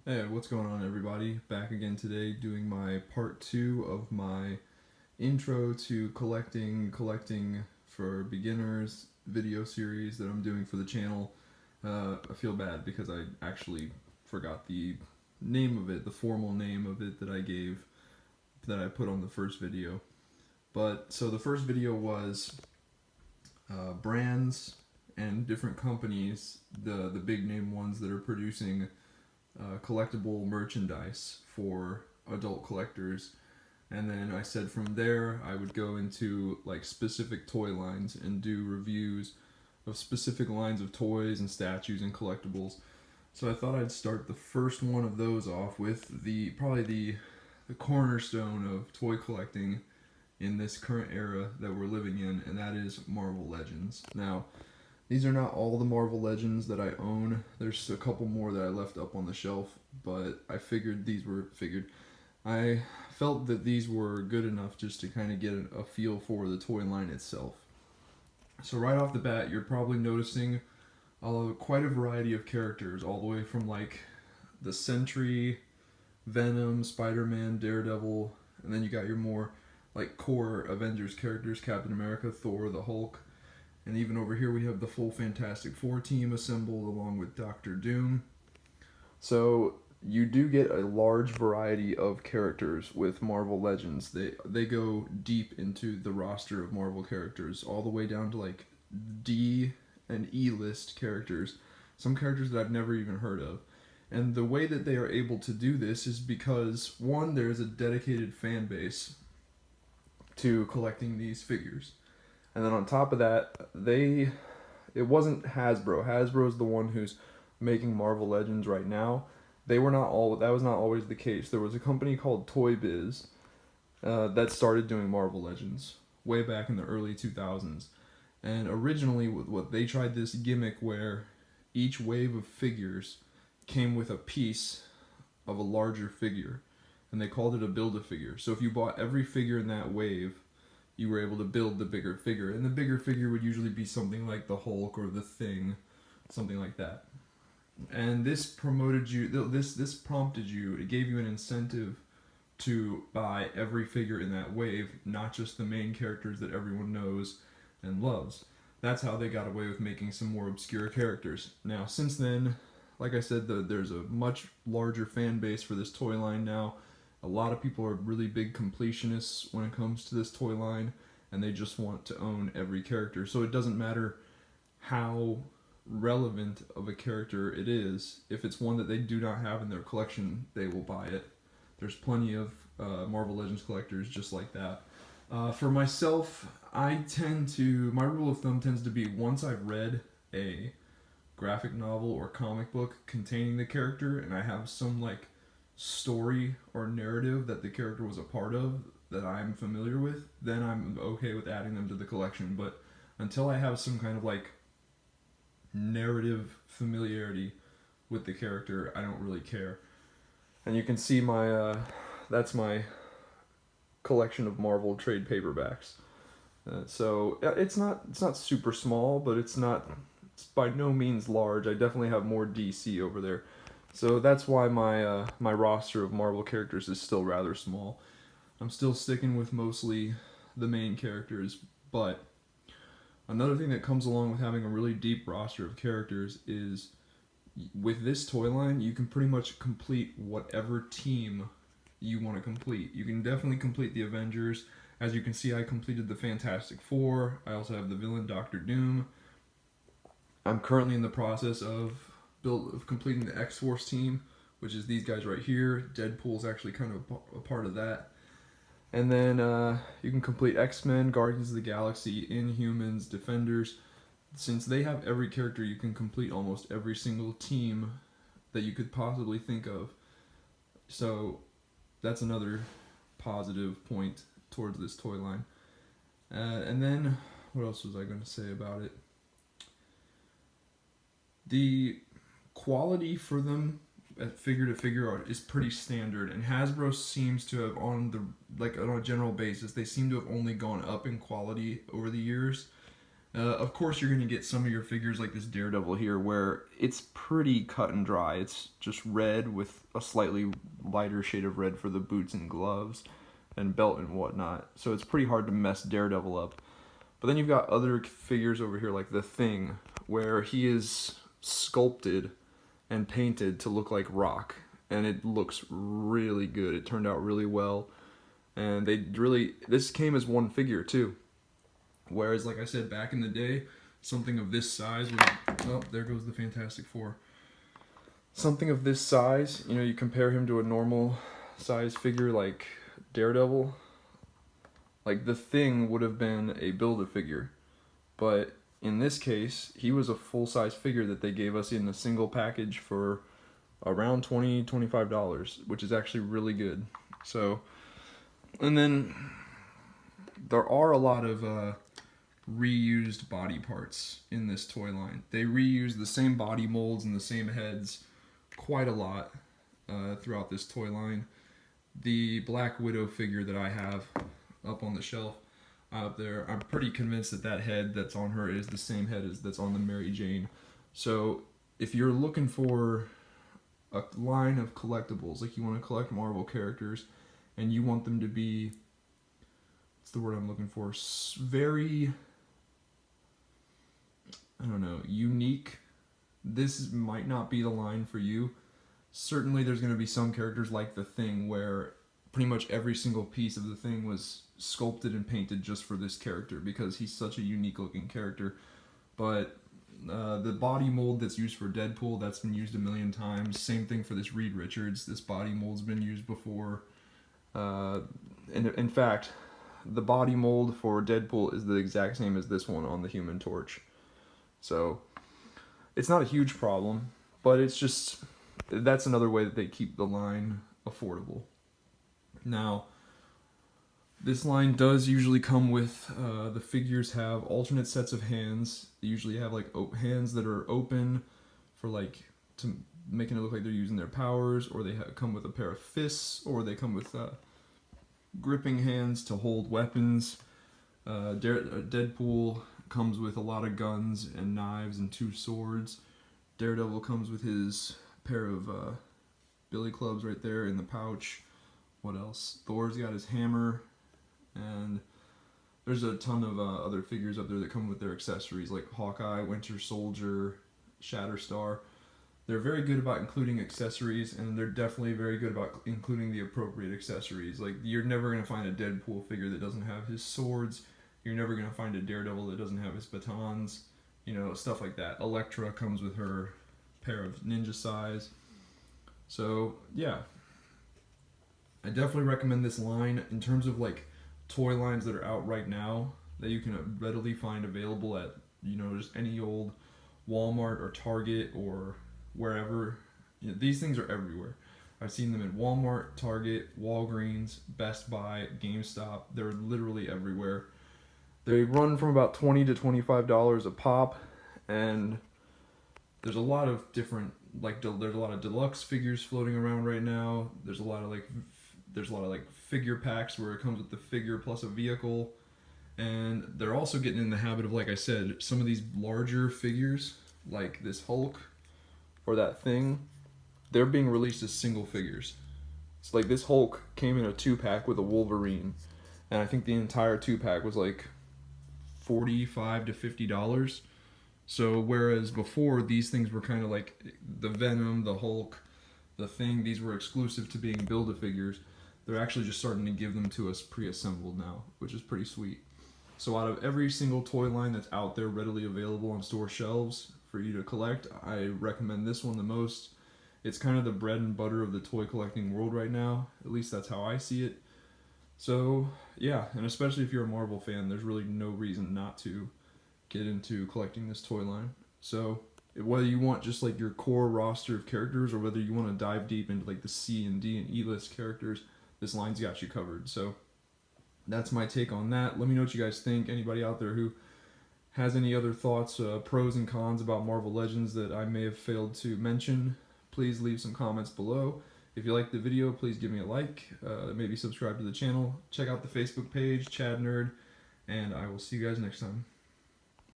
Hey, what's going on, everybody? Back again today doing my part two of my intro to collecting for beginners video series that I'm doing for the channel. I feel bad because I actually forgot the name of it, the formal name of it that I gave, that I put on the first video. But so the first video was brands and different companies, the big name ones that are producing collectible merchandise for adult collectors. And then I said from there I would go into like specific toy lines and do reviews of specific lines of toys and statues and collectibles. So I thought I'd start the first one of those off with the cornerstone of toy collecting in this current era that we're living in, and that is Marvel Legends. Now, these are not all the Marvel Legends that I own. There's a couple more that I left up on the shelf, but I felt that these were good enough just to kind of get a feel for the toy line itself. So right off the bat, you're probably noticing quite a variety of characters, all the way from like the Sentry, Venom, Spider-Man, Daredevil, and then you got your more like core Avengers characters, Captain America, Thor, the Hulk. And even over here we have the full Fantastic Four team assembled along with Doctor Doom. So you do get a large variety of characters with Marvel Legends. They go deep into the roster of Marvel characters, all the way down to like D and E list characters. Some characters that I've never even heard of. And the way that they are able to do this is because, one, there's a dedicated fan base to collecting these figures. And then on top of that, it wasn't Hasbro. Hasbro is the one who's making Marvel Legends right now. That was not always the case. There was a company called Toy Biz that started doing Marvel Legends way back in the early 2000s. And originally, what they tried this gimmick where each wave of figures came with a piece of a larger figure, and they called it a Build-A-Figure. So if you bought every figure in that wave, you were able to build the bigger figure. And the bigger figure would usually be something like the Hulk or the Thing, something like that. And this prompted you, it gave you an incentive to buy every figure in that wave, not just the main characters that everyone knows and loves. That's how they got away with making some more obscure characters. Now, since then, like I said, there's a much larger fan base for this toy line now. A lot of people are really big completionists when it comes to this toy line, and they just want to own every character. So it doesn't matter how relevant of a character it is. If it's one that they do not have in their collection, they will buy it. There's plenty of Marvel Legends collectors just like that. For myself, my rule of thumb tends to be, once I've read a graphic novel or comic book containing the character, and I have some like story or narrative that the character was a part of that I'm familiar with, then I'm okay with adding them to the collection. But until I have some kind of like narrative familiarity with the character, I don't really care. And you can see that's my collection of Marvel trade paperbacks. So it's not super small, but it's by no means large. I definitely have more DC over there. So that's why my roster of Marvel characters is still rather small. I'm still sticking with mostly the main characters, but another thing that comes along with having a really deep roster of characters is, with this toy line, you can pretty much complete whatever team you want to complete. You can definitely complete the Avengers. As you can see, I completed the Fantastic Four. I also have the villain Doctor Doom. I'm currently in the process of completing the X-Force team, which is these guys right here. Deadpool's actually kind of a part of that. And then you can complete X-Men, Guardians of the Galaxy, Inhumans, Defenders. Since they have every character, you can complete almost every single team that you could possibly think of. So that's another positive point towards this toy line. And then, what else was I going to say about it? The quality for them at figure to figure art is pretty standard, and Hasbro seems to have, on a general basis, they seem to have only gone up in quality over the years. Of course, you're going to get some of your figures like this Daredevil here, where it's pretty cut and dry. It's just red with a slightly lighter shade of red for the boots and gloves and belt and whatnot. So it's pretty hard to mess Daredevil up. But then you've got other figures over here like the Thing, where he is sculpted and painted to look like rock. And it looks really good. It turned out really well. And this came as one figure too. Whereas, like I said, back in the day, something of this size was... Oh, there goes the Fantastic Four. Something of this size, you know, you compare him to a normal size figure like Daredevil. Like, the Thing would have been a Build-A-Figure. But in this case, he was a full-size figure that they gave us in a single package for around $20-$25, which is actually really good. So, and then there are a lot of reused body parts in this toy line. They reuse the same body molds and the same heads quite a lot throughout this toy line. The Black Widow figure that I have up on the shelf out there, I'm pretty convinced that that head that's on her is the same head as that's on the Mary Jane. So if you're looking for a line of collectibles, like you want to collect Marvel characters and you want them to be, what's the word I'm looking for, very, I don't know, unique, this might not be the line for you. Certainly there's going to be some characters like the Thing where pretty much every single piece of the Thing was sculpted and painted just for this character because he's such a unique looking character. But the body mold that's used for Deadpool, that's been used a million times. Same thing for this Reed Richards. This body mold's been used before. And in fact, the body mold for Deadpool is the exact same as this one on the Human Torch. So it's not a huge problem, but it's just, that's another way that they keep the line affordable. Now, this line does usually come with, the figures have alternate sets of hands. They usually have like hands that are open for like, to making it look like they're using their powers, or they come with a pair of fists, or they come with gripping hands to hold weapons. Deadpool comes with a lot of guns and knives and 2 swords. Daredevil comes with his pair of billy clubs right there in the pouch. What else? Thor's got his hammer, and there's a ton of other figures up there that come with their accessories, like Hawkeye, Winter Soldier, Shatterstar. They're very good about including accessories, and they're definitely very good about including the appropriate accessories. Like, you're never going to find a Deadpool figure that doesn't have his swords. You're never going to find a Daredevil that doesn't have his batons. You know, stuff like that. Elektra comes with her pair of ninja sais. So, yeah. I definitely recommend this line in terms of, like, toy lines that are out right now that you can readily find available at, you know, just any old Walmart or Target or wherever. You know, these things are everywhere. I've seen them in Walmart, Target, Walgreens, Best Buy, GameStop. They're literally everywhere. They run from about $20 to $25 a pop, and there's a lot of different, like, there's a lot of deluxe figures floating around right now. There's a lot of like figure packs where it comes with the figure plus a vehicle, and they're also getting in the habit of, like I said, some of these larger figures, like this Hulk or that Thing, they're being released as single figures. It's like this Hulk came in a 2-pack with a Wolverine, and I think the entire 2-pack was like $45 to $50. So whereas before these things were kind of like the Venom, the Hulk, the Thing, these were exclusive to being Build-A-Figures, they're actually just starting to give them to us pre-assembled now, which is pretty sweet. So out of every single toy line that's out there readily available on store shelves for you to collect, I recommend this one the most. It's kind of the bread and butter of the toy collecting world right now. At least that's how I see it. So, yeah, and especially if you're a Marvel fan, there's really no reason not to get into collecting this toy line. So, whether you want just like your core roster of characters or whether you want to dive deep into like the C and D and E-list characters, this line's got you covered. So, that's my take on that. Let me know what you guys think. Anybody out there who has any other thoughts, pros and cons about Marvel Legends that I may have failed to mention, please leave some comments below. If you liked the video, please give me a like, maybe subscribe to the channel, check out the Facebook page, Chad Nerd, and I will see you guys next time.